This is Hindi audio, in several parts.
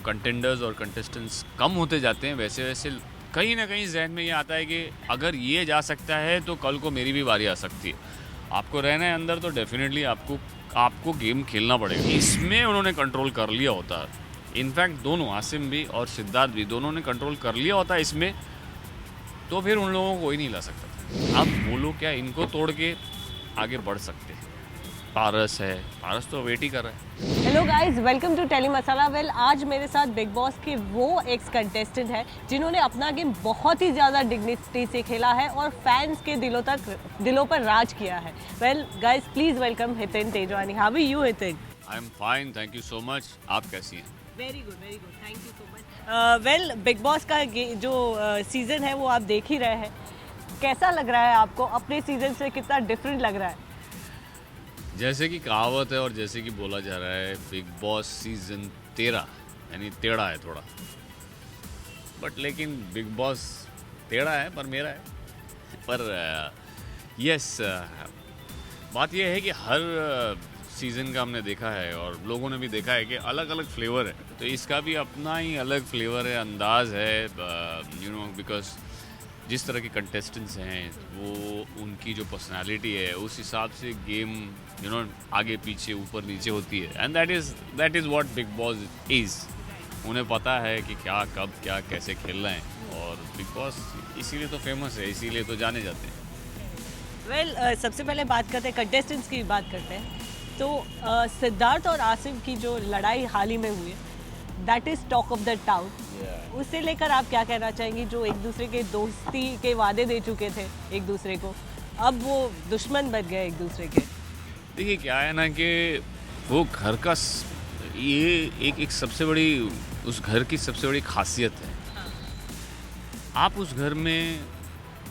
कंटेंडर्स और कंटेस्टेंट्स कम होते जाते हैं वैसे वैसे कहीं ना कहीं जहन में ये आता है कि अगर ये जा सकता है तो कल को मेरी भी बारी आ सकती है। आपको रहना है अंदर तो डेफिनेटली आपको आपको गेम खेलना पड़ेगा। इसमें उन्होंने कंट्रोल कर लिया होता है। इनफैक्ट दोनों आसिम भी और सिद्धार्थ भी दोनों ने कंट्रोल कर लिया होता है इसमें, तो फिर उन लोगों को कोई नहीं ला सकता। अब वो लोग क्या इनको तोड़ के आगे बढ़ सकते हैं। पारस है, पारस तो वेट ही कर रहा है। Hello guys, welcome to Telly Masala. Well, आज मेरे साथ बिग बॉस के वो एक्स कंटेस्टेंट है जिन्होंने अपना गेम बहुत ही ज़्यादा डिग्निटी से खेला है और फैंस के दिलों पर राज किया है। Well guys, please welcome Hiten Tejwani. How are you Hiten? I am fine, thank you so much. आप कैसी हैं? Very good, thank you so much. Well, Bigg Boss का जो सीज़न है वो आप देख ही रहे हैं। कैसा लग रहा है आपको? अपने सीज़न से कितना डिफरेंट लग रहा है? जैसे कि कहावत है और जैसे कि बोला जा रहा है, बिग बॉस सीजन 13 यानी टेढ़ा है थोड़ा, बट लेकिन बिग बॉस टेढ़ा है पर मेरा है। पर यस, बात यह है कि हर सीज़न का हमने देखा है और लोगों ने भी देखा है कि अलग अलग फ्लेवर है, तो इसका भी अपना ही अलग फ्लेवर है, अंदाज है। यू नो, बिकॉज जिस तरह के कंटेस्टेंट्स हैं वो उनकी जो पर्सनालिटी है उस हिसाब से गेम यू नो आगे पीछे ऊपर नीचे होती है। And that is what big boss is. उन्हें पता है कि क्या कब क्या कैसे खेलना है, और बिग बॉस इसीलिए तो फेमस है, इसीलिए तो जाने जाते हैं। वेल, सबसे पहले बात करते हैं कंटेस्टेंट्स की बात करते हैं। तो सिद्धार्थ और आसिफ की जो लड़ाई हाल ही में हुई है, that is talk of the town. उसे लेकर आप क्या कहना चाहेंगी? जो एक दूसरे के दोस्ती के वादे दे चुके थे एक दूसरे को, अब वो दुश्मन बन गए एक दूसरे के। देखिए क्या है ना कि वो घर का ये एक सबसे बड़ी, उस घर की सबसे बड़ी खासियत है। आप उस घर में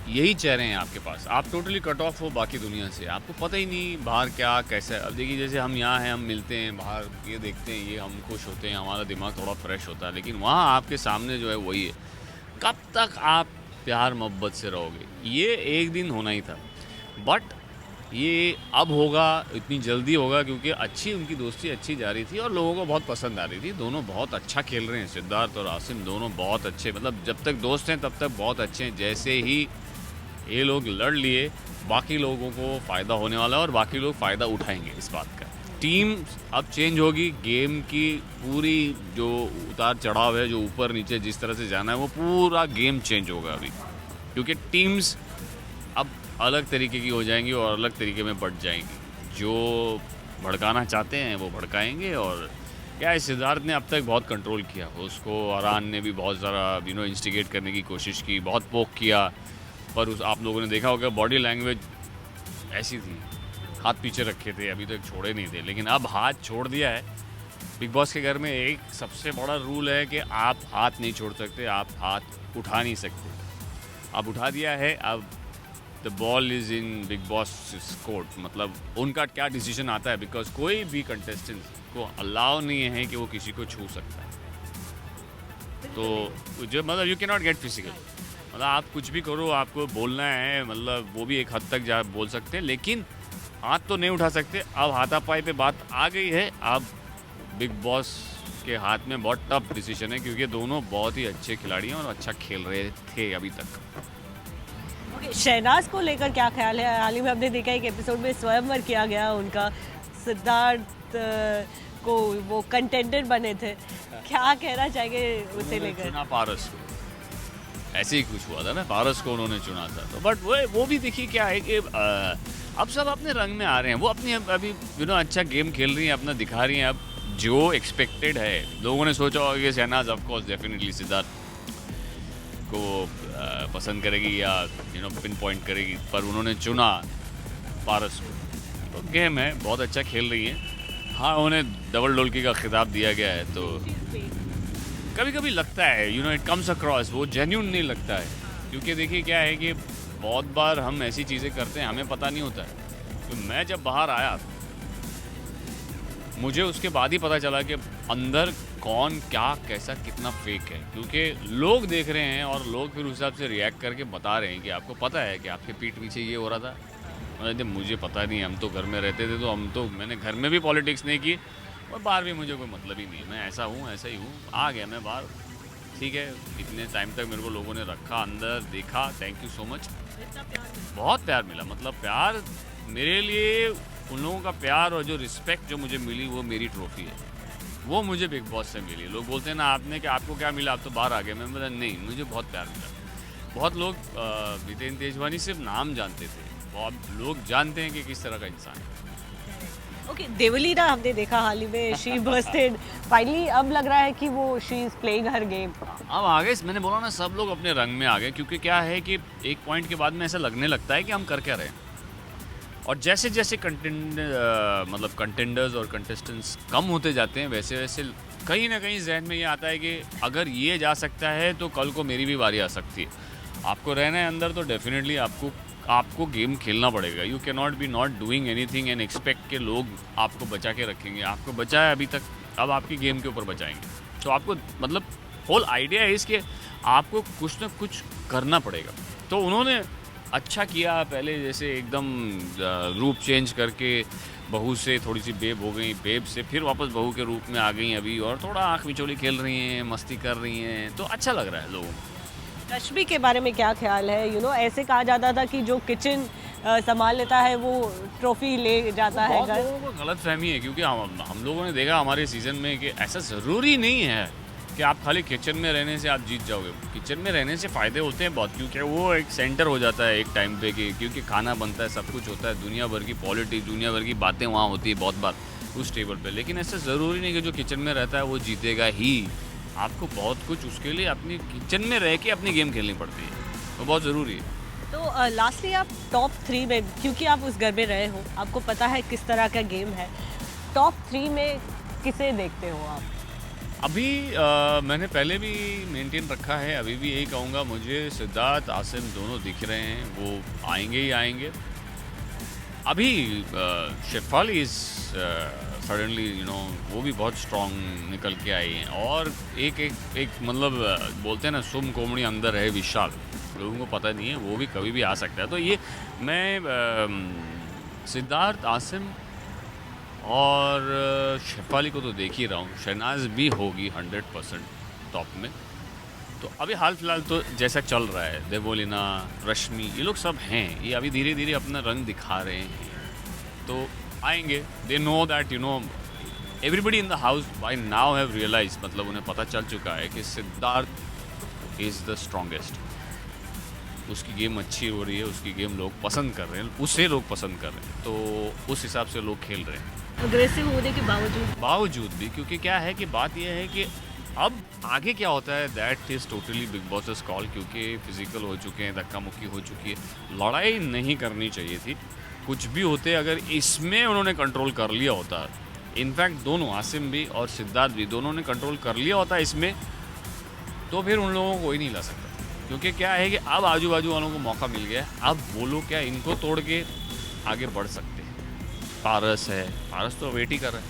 यही चेहरे हैं आपके पास, आप टोटली कट ऑफ हो बाकी दुनिया से, आपको पता ही नहीं बाहर क्या कैसा है। अब देखिए जैसे हम यहाँ हैं, हम मिलते हैं बाहर, ये देखते हैं, ये हम खुश होते हैं, हमारा दिमाग थोड़ा फ्रेश होता है, लेकिन वहाँ आपके सामने जो है वही है। कब तक आप प्यार मोहब्बत से रहोगे? ये एक दिन होना ही था, बट ये अब होगा, इतनी जल्दी होगा, क्योंकि अच्छी उनकी दोस्ती अच्छी जा रही थी और लोगों को बहुत पसंद आ रही थी। दोनों बहुत अच्छा खेल रहे हैं, सिद्धार्थ और आसिम दोनों बहुत अच्छे, मतलब जब तक दोस्त हैं तब तक बहुत अच्छे हैं। जैसे ही ये लोग लड़ लिए, बाकी लोगों को फ़ायदा होने वाला है और बाकी लोग फ़ायदा उठाएंगे इस बात का। टीम अब चेंज होगी, गेम की पूरी जो उतार चढ़ाव है, जो ऊपर नीचे जिस तरह से जाना है, वो पूरा गेम चेंज होगा अभी, क्योंकि टीम्स अब अलग तरीके की हो जाएंगी और अलग तरीके में बढ़ जाएंगी। जो भड़काना चाहते हैं वो भड़काएंगे। और क्या है, सिद्धार्थ ने अब तक बहुत कंट्रोल किया, उसको अरान ने भी बहुत ज़्यादा इंस्टिगेट करने की कोशिश की, बहुत पोक किया, पर उस आप लोगों ने देखा होगा बॉडी लैंग्वेज ऐसी थी, हाथ पीछे रखे थे, अभी तक छोड़े नहीं थे, लेकिन अब हाथ छोड़ दिया है। बिग बॉस के घर में एक सबसे बड़ा रूल है कि आप हाथ नहीं छोड़ सकते, आप हाथ उठा नहीं सकते। अब उठा दिया है, अब the ball is in big boss court, मतलब उनका क्या डिसीजन आता है, बिकॉज कोई भी कंटेस्टेंट को अलाउ नहीं है कि वो किसी को छू सकता है। तो जो मतलब you can not gate physical, मतलब आप कुछ भी करो, आपको बोलना है, मतलब वो भी एक हद तक जा बोल सकते हैं, लेकिन हाथ तो नहीं उठा सकते। अब हाथापाई पे बात आ गई है। अब बिग बॉस के हाथ में बहुत टफ डिसीजन है, क्योंकि दोनों बहुत ही अच्छे खिलाड़ी हैं और अच्छा खेल रहे थे अभी तक। शहनाज को लेकर क्या ख्याल है? हाल ही में हमने देखा एक एपिसोड में स्वयंवर किया गया उनका, सिद्धार्थ को वो कंटेंडर बने थे, क्या कहना चाहेंगे उसे लेकर? चुना पारस को, ऐसे ही कुछ हुआ था ना, पारस को उन्होंने चुना था। तो बट वो भी देखिए क्या है कि अब सब अपने रंग में आ रहे हैं, वो अपनी अभी अच्छा गेम खेल रही हैं, अपना दिखा रही हैं। अब जो एक्सपेक्टेड है, लोगों ने सोचा होगा कि Shehnaaz of course definitely Siddharth को पसंद करेगी या पिन पॉइंट करेगी, पर उन्होंने चुना पारस को। तो गेम है, बहुत अच्छा खेल रही है। हाँ, उन्हें डबल डोलकी का खिताब दिया गया है, तो कभी कभी लगता है इट कम्स अक्रॉस, वो जेन्यून नहीं लगता है, क्योंकि देखिए क्या है कि बहुत बार हम ऐसी चीज़ें करते हैं, हमें पता नहीं होता है। तो मैं जब बाहर आया, मुझे उसके बाद ही पता चला कि अंदर कौन क्या कैसा कितना फेक है, क्योंकि लोग देख रहे हैं और लोग फिर उस हिसाब से रिएक्ट करके बता रहे हैं कि आपको पता है कि आपके पीठ पीछे ये हो रहा था। मुझे पता नहीं, हम तो घर में रहते थे, तो मैंने घर में भी पॉलिटिक्स नहीं की और बाहर भी मुझे कोई मतलब ही नहीं है, मैं ऐसा हूँ ऐसा ही हूँ, आ गया मैं बाहर, ठीक है। इतने टाइम तक मेरे को लोगों ने रखा अंदर, देखा, थैंक यू सो मच। बहुत प्यार मिला, मतलब प्यार मेरे लिए, उन लोगों का प्यार और जो रिस्पेक्ट जो मुझे मिली वो मेरी ट्रॉफी है, वो मुझे बिग बॉस से मिली। लोग बोलते हैं ना आपने कि आपको क्या मिला, आप तो बाहर आ गए, मैं बोला नहीं, मुझे बहुत प्यार मिला। बहुत लोग जितेंद्र तेजवानी सिर्फ नाम जानते थे, बहुत लोग जानते हैं कि किस तरह का इंसान है। ओके, देवलीना हमने देखा हाल ही में, शी बस्टेड फाइनली, अब लग रहा है कि वो she is playing her game. अब आ गए, मैंने बोला ना, सब लोग अपने रंग में आ गए, क्योंकि क्या है कि एक पॉइंट के बाद में ऐसा लगने लगता है कि हम कर क्या रहे हैं। और जैसे जैसे कंटेंडर्स और कंटेस्टेंट्स कम होते जाते हैं, वैसे वैसे कहीं ना कहीं जहन में ये आता है कि अगर ये जा सकता है तो कल को मेरी भी बारी आ सकती है। आपको रहना है अंदर तो डेफिनेटली आपको गेम खेलना पड़ेगा। You can not be not doing anything and expect के लोग आपको बचा के रखेंगे। आपको बचाया अभी तक, अब आपकी गेम के ऊपर बचाएंगे। तो आपको मतलब होल आइडिया है इसके, आपको कुछ ना कुछ करना पड़ेगा। तो उन्होंने अच्छा किया, पहले जैसे एकदम रूप चेंज करके बहू से थोड़ी सी बेब हो गई, बेब से फिर वापस बहू के रूप में आ गई अभी, और थोड़ा आँख मिचोली खेल रही हैं, मस्ती कर रही हैं, तो अच्छा लग रहा है लोगों को। रश्मि के बारे में क्या ख्याल है? ऐसे कहा जाता था कि जो किचन संभाल लेता है वो ट्रॉफी ले जाता है बहुत घर। लोगों को गलत फहमी है, क्योंकि हम लोगों ने देखा हमारे सीज़न में कि ऐसा ज़रूरी नहीं है कि आप खाली किचन में रहने से आप जीत जाओगे। किचन में रहने से फ़ायदे होते हैं बहुत, क्योंकि वो एक सेंटर हो जाता है एक टाइम पे कि क्योंकि खाना बनता है, सब कुछ होता है, दुनिया भर की पॉलिटिक्स, दुनिया भर की बातें वहाँ होती है बहुत बार उस टेबल पे। लेकिन ऐसा ज़रूरी नहीं कि जो किचन में रहता है वो जीतेगा ही। आपको बहुत कुछ उसके लिए अपनी किचन में रह के अपनी गेम खेलनी पड़ती है, वो बहुत ज़रूरी है। तो लास्टली आप टॉप 3 में, क्योंकि आप उस घर में रहे हो, आपको पता है किस तरह का गेम है, टॉप 3 में किसे देखते हो आप? अभी मैंने पहले भी मेंटेन रखा है, अभी भी यही कहूँगा, मुझे सिद्धार्थ आसिम दोनों दिख रहे हैं, वो आएंगे ही आएंगे। अभी शेफाली इज़ सडनली वो भी बहुत स्ट्रॉन्ग निकल के आई हैं। और एक मतलब बोलते हैं ना, सुम कोमड़ी अंदर है विशाल, लोगों को पता नहीं है, वो भी कभी भी आ सकता है। तो ये मैं सिद्धार्थ, आसिम और शेफाली को तो देख ही रहा हूँ, शहनाज भी होगी 100% टॉप में। तो अभी हाल फिलहाल तो जैसा चल रहा है, देवोलीना, रश्मि, ये लोग सब हैं, ये अभी धीरे धीरे अपना रंग दिखा रहे हैं, तो आएंगे। They know that everybody in the house by now have realise, मतलब उन्हें पता चल चुका है कि सिद्धार्थ इज़ द स्ट्रॉन्गेस्ट। उसकी गेम अच्छी हो रही है, उसकी गेम लोग पसंद कर रहे हैं, उसे लोग पसंद कर रहे हैं, तो उस हिसाब से लोग खेल रहे हैं। अग्रेसिव होने के बावजूद भी, क्योंकि क्या है कि बात यह है कि अब आगे क्या होता है, that is totally big bosses call, क्योंकि फिजिकल हो चुके हैं, धक्का मुक्की हो चुकी है, लड़ाई नहीं करनी चाहिए थी। कुछ भी होते अगर इसमें उन्होंने कंट्रोल कर लिया होता, इनफैक्ट दोनों, आसिम भी और सिद्धार्थ भी, दोनों ने कंट्रोल कर लिया होता इसमें, तो फिर उन लोगों को कोई नहीं ला सकता। क्योंकि क्या है कि अब आजू बाजू वालों को मौका मिल गया, अब वो लोग क्या इनको तोड़ के आगे बढ़ सकते हैं। पारस है, पारस तो वेट ही कर रहा है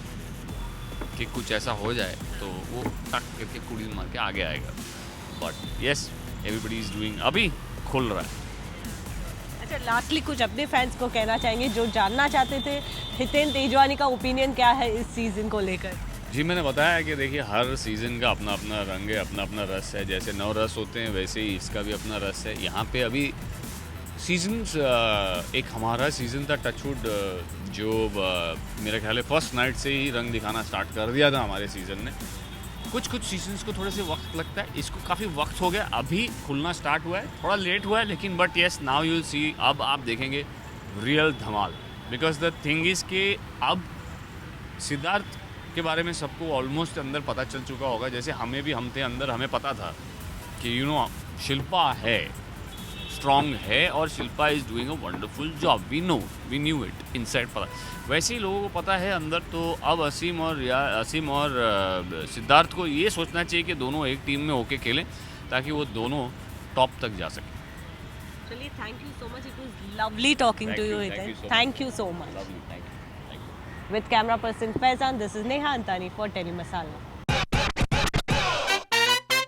कि कुछ ऐसा हो जाए तो वो टक करके कुड़ी मार के आगे आएगा। But yes, everybody is doing, अभी खुल रहा है। अच्छा, लास्टली कुछ अपने फैंस को कहना चाहेंगे जो जानना चाहते थे जितेंद्र तेजवानी का ओपिनियन क्या है इस सीज़न को लेकर? जी, मैंने बताया कि देखिए हर सीज़न का अपना अपना रंग है, अपना अपना रस है। जैसे 9 रस होते हैं वैसे ही इसका भी अपना रस है। यहाँ पे अभी सीजन्स, एक हमारा सीज़न था टचवुड, जो मेरे ख्याल है फर्स्ट नाइट से ही रंग दिखाना स्टार्ट कर दिया था हमारे सीज़न ने। कुछ सीजन्स को थोड़े से वक्त लगता है, इसको काफ़ी वक्त हो गया, अभी खुलना स्टार्ट हुआ है, थोड़ा लेट हुआ है, लेकिन but yes, now you will see, अब आप देखेंगे real Dhamaal. Because the thing is कि अब सिद्धार्थ के बारे में सबको ऑलमोस्ट अंदर पता चल चुका होगा, जैसे हमें भी, हम थे अंदर, हमें पता था कि शिल्पा है, स्ट्रॉन्ग है, और Shilpa is doing a wonderful job, we knew it inside, पता वैसे ही लोगों को पता है अंदर। तो अब असीम और सिद्धार्थ को ये सोचना चाहिए कि दोनों एक टीम में होके खेलें, ताकि वो दोनों टॉप तक जा सकें। चलिए, thank you so much, it was lovely talking to you Hiten, thank you so much. With camera person Faizan, this is Neha Antani for Tele Masala.